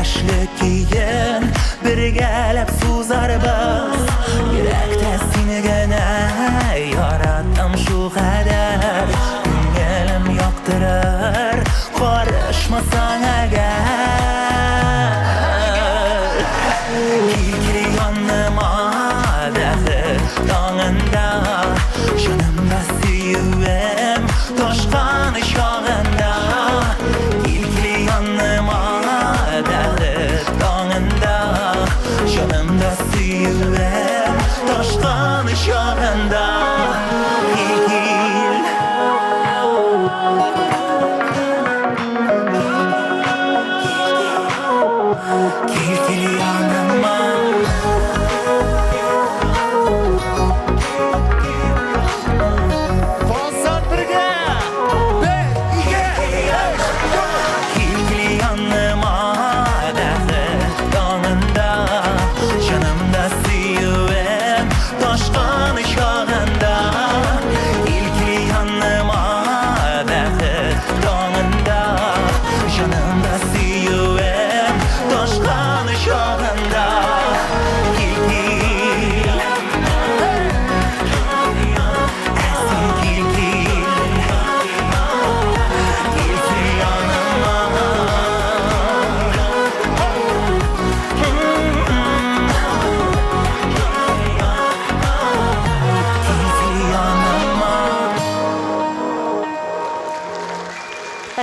Yaşlı keyin birgalab so'zarmiz. Yurakda seni gana yaratdim shu qadar. Ko'nglim yoqtirar qarashmasang agar. Kekli yonima dahi dong'inda, jonimda suyuvim toshqan shog'inda. Kekli yonima dahi dong'inda, jonimda suyuvim toshqan shog'inda. Kekli yonima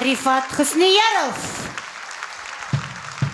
Rifat Husniyarov.